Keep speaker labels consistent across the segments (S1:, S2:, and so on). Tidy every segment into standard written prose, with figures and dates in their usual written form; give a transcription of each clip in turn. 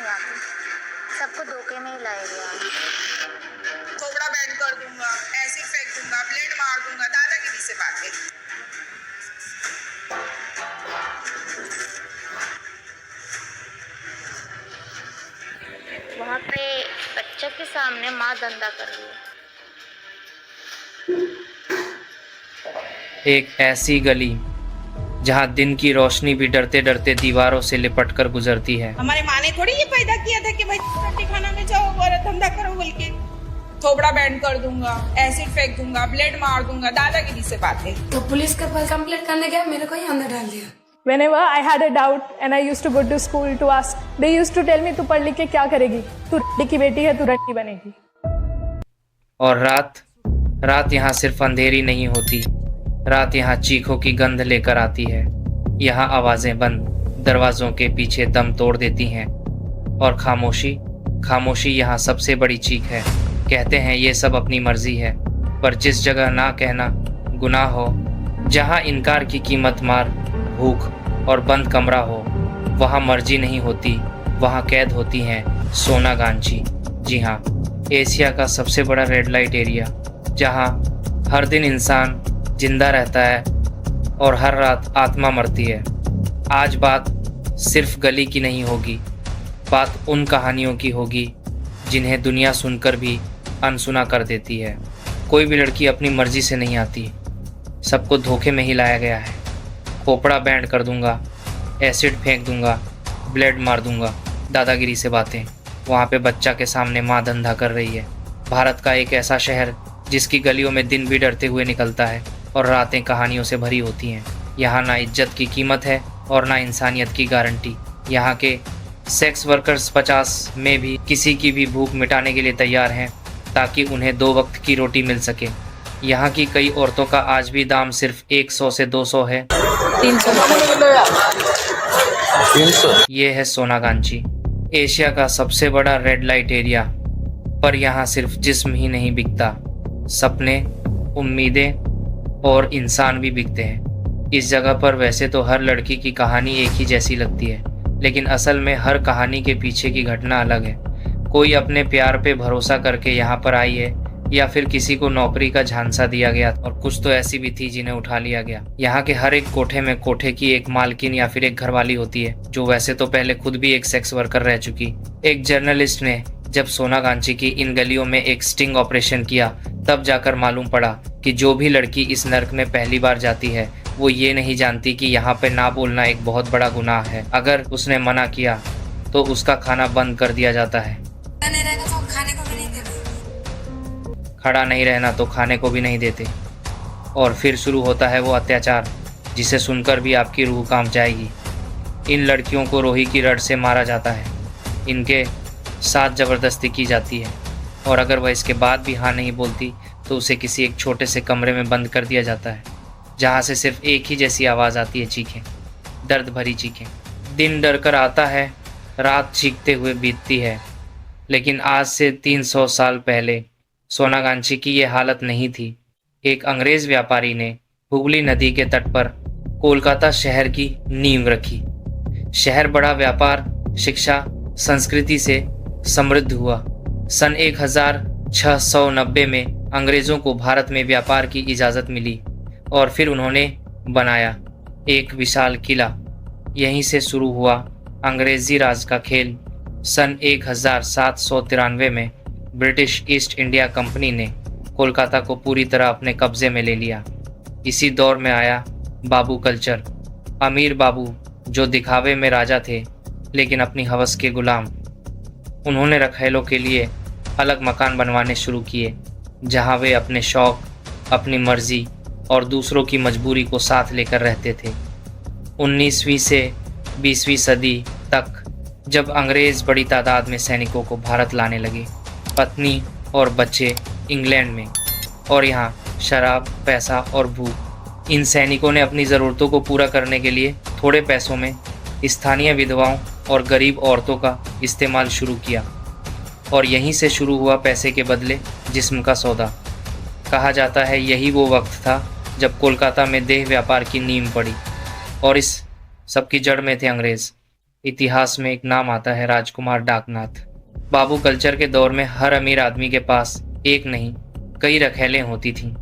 S1: नहीं आती, सबको धोखे में ही लाए गया।
S2: थोबड़ा बैंड कर दूंगा, एसिड फेंक दूंगा, ब्लेड मार दूंगा, दादागिरी से बातें।
S1: वहाँ पे बच्चा के सामने माँ धंधा कर रही है।
S3: एक ऐसी गली जहाँ दिन की रोशनी भी डरते डरते दीवारों से लिपट कर गुजरती है।
S2: हमारे माँ ने थोड़ी ये पैदा किया था कि भाई रोटी खाना में जाओ और धंधा करो बोल के। थोबड़ा बैंड कर दूंगा, एसिड फेंक दूंगा, ब्लेड मार दूंगा, दादागिरी से बातें।
S4: तो पुलिस के पास कंप्लेंट करने गया, मेरे को ही अंदर डाल दिया।
S5: Whenever I had a doubt and I used to go to school to ask, they used to tell me तू पढ़ लिख के क्या करेगी, तू रड्डी की बेटी है, तू रड्डी बनेगी।
S3: और रात यहाँ सिर्फ अंधेरी नहीं होती, रात यहाँ चीखों की गंध लेकर आती है। यहाँ आवाजें बंद दरवाजों के पीछे दम तोड़ देती हैं और खामोशी यहाँ सबसे बड़ी चीख है। कहते हैं ये सब अपनी मर्जी है, पर जिस जगह ना कहना गुनाह हो, जहाँ इनकार की कीमत मार, भूख और बंद कमरा हो, वहाँ मर्जी नहीं होती, वहाँ कैद होती हैं सोनागांची। जी हाँ, एशिया का सबसे बड़ा रेड लाइट एरिया, जहाँ हर दिन इंसान जिंदा रहता है और हर रात आत्मा मरती है। आज बात सिर्फ गली की नहीं होगी, बात उन कहानियों की होगी जिन्हें दुनिया सुनकर भी अनसुना कर देती है। कोई भी लड़की अपनी मर्जी से नहीं आती, सबको धोखे में ही लाया गया है। खोपड़ा बैंड कर दूंगा, एसिड फेंक दूंगा, ब्लेड मार दूंगा, दादागिरी से बातें। वहाँ पे बच्चा के सामने माँ धंधा कर रही है। भारत का एक ऐसा शहर जिसकी गलियों में दिन भी डरते हुए निकलता है और रातें कहानियों से भरी होती हैं। यहाँ ना इज्जत की कीमत है और ना इंसानियत की गारंटी। यहाँ के सेक्स वर्कर्स 50 में भी किसी की भी भूख मिटाने के लिए तैयार हैं ताकि उन्हें 2 वक्त की रोटी मिल सके। यहाँ की कई औरतों का आज भी दाम सिर्फ 100 से 200 है। 300। ये है सोनागांची, एशिया का सबसे बड़ा रेड लाइट एरिया। पर यहाँ सिर्फ जिस्म ही नहीं बिकता, सपने, उम्मीदें और इंसान भी बिकते हैं। इस जगह पर वैसे तो हर लड़की की कहानी एक ही जैसी लगती है, लेकिन असल में हर कहानी के पीछे की घटना अलग है। कोई अपने प्यार पे भरोसा करके यहाँ पर आई है, या फिर किसी को नौकरी का झांसा दिया गया, और कुछ तो ऐसी भी थी जिन्हें उठा लिया गया। यहाँ के हर एक कोठे में कोठे की एक मालकिन या फिर एक घरवाली होती है, जो वैसे तो पहले खुद भी एक सेक्स वर्कर रह चुकी। एक जर्नलिस्ट ने जब सोनागांची की इन गलियों में एक स्टिंग ऑपरेशन किया, तब जाकर मालूम पड़ा कि जो भी लड़की इस नर्क में पहली बार जाती है, वो ये नहीं जानती कि यहाँ पे ना बोलना एक बहुत बड़ा गुनाह है। अगर उसने मना किया तो उसका खाना बंद कर दिया जाता है। खड़ा नहीं रहना तो खाने को भी नहीं देते। और फिर शुरू होता है वो अत्याचार, जिसे सुनकर भी आपकी रूह कांप जाएगी। इन लड़कियों को रोही की रड से मारा जाता है, इनके साथ ज़बरदस्ती की जाती है, और अगर वह इसके बाद भी हाँ नहीं बोलती तो उसे किसी एक छोटे से कमरे में बंद कर दिया जाता है, जहाँ से सिर्फ एक ही जैसी आवाज़ आती है, चीखें, दर्द भरी चीखें। दिन डर कर आता है, रात चीखते हुए बीतती है। लेकिन आज से 300 साल पहले सोनागांची की ये हालत नहीं थी। एक अंग्रेज़ व्यापारी ने हुगली नदी के तट पर कोलकाता शहर की नींव रखी। शहर बड़ा व्यापार, शिक्षा, संस्कृति से समृद्ध हुआ। सन 1690 में अंग्रेज़ों को भारत में व्यापार की इजाज़त मिली और फिर उन्होंने बनाया एक विशाल किला। यहीं से शुरू हुआ अंग्रेज़ी राज का खेल। सन 1793 में ब्रिटिश ईस्ट इंडिया कंपनी ने कोलकाता को पूरी तरह अपने कब्ज़े में ले लिया। इसी दौर में आया बाबू कल्चर। अमीर बाबू जो दिखावे में राजा थे लेकिन अपनी हवस के गुलाम। उन्होंने रखेलों के लिए अलग मकान बनवाने शुरू किए, जहां वे अपने शौक, अपनी मर्जी और दूसरों की मजबूरी को साथ लेकर रहते थे। 19वीं से 20वीं सदी तक जब अंग्रेज़ बड़ी तादाद में सैनिकों को भारत लाने लगे, पत्नी और बच्चे इंग्लैंड में, और यहाँ शराब, पैसा और भूख। इन सैनिकों ने अपनी ज़रूरतों को पूरा करने के लिए थोड़े पैसों में स्थानीय विधवाओं और गरीब औरतों का इस्तेमाल शुरू किया, और यहीं से शुरू हुआ पैसे के बदले जिस्म का सौदा। कहा जाता है यही वो वक्त था जब कोलकाता में देह व्यापार की नींव पड़ी, और इस सब की जड़ में थे अंग्रेज़। इतिहास में एक नाम आता है, राजकुमार डाकनाथ। बाबू कल्चर के दौर में हर अमीर आदमी के पास एक नहीं कई रखैलें होती थीं,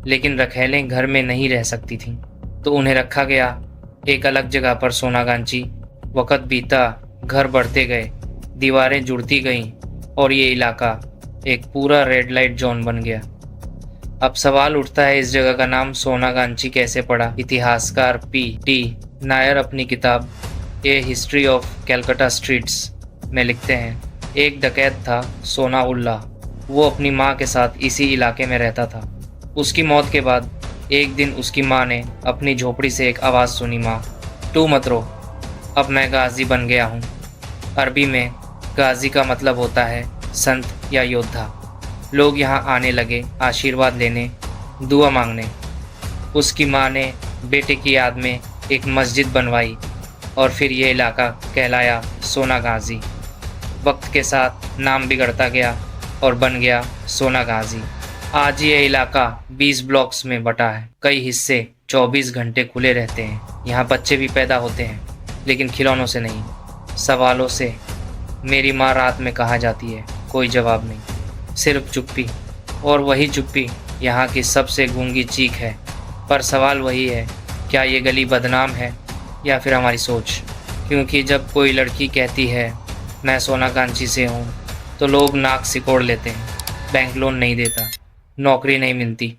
S3: लेकिन रखैलें घर में नहीं रह सकती थीं, तो उन्हें रखा गया एक अलग जगह पर सोनागांची। वक़्त बीता, घर बढ़ते गए, दीवारें जुड़ती गईं और ये इलाका एक पूरा रेड लाइट जोन बन गया। अब सवाल उठता है, इस जगह का नाम सोनागांची कैसे पड़ा। इतिहासकार P.T. नायर अपनी किताब ए हिस्ट्री ऑफ कैलकाटा स्ट्रीट्स में लिखते हैं, एक डकैत था सोना उल्ला। वो अपनी माँ के साथ इसी इलाके में रहता था। उसकी मौत के बाद एक दिन उसकी माँ ने अपनी झोपड़ी से एक आवाज़ सुनी, माँ तू मत रो, अब मैं गाजी बन गया हूँ। अरबी में गाजी का मतलब होता है संत या योद्धा। लोग यहाँ आने लगे आशीर्वाद लेने, दुआ मांगने। उसकी माँ ने बेटे की याद में एक मस्जिद बनवाई और फिर ये इलाका कहलाया सोनागाजी। वक्त के साथ नाम बिगड़ता गया और बन गया सोनागाजी। आज ये इलाका 20 ब्लॉक्स में बटा है। कई हिस्से 24 घंटे खुले रहते हैं। यहाँ बच्चे भी पैदा होते हैं, लेकिन खिलौनों से नहीं, सवालों से। मेरी माँ रात में कहा जाती है, कोई जवाब नहीं, सिर्फ चुप्पी। और वही चुप्पी यहाँ की सबसे गूंगी चीख है। पर सवाल वही है, क्या ये गली बदनाम है या फिर हमारी सोच? क्योंकि जब कोई लड़की कहती है मैं सोनागांची से हूँ, तो लोग नाक सिकोड़ लेते हैं। बैंक लोन नहीं देता, नौकरी नहीं मिलती,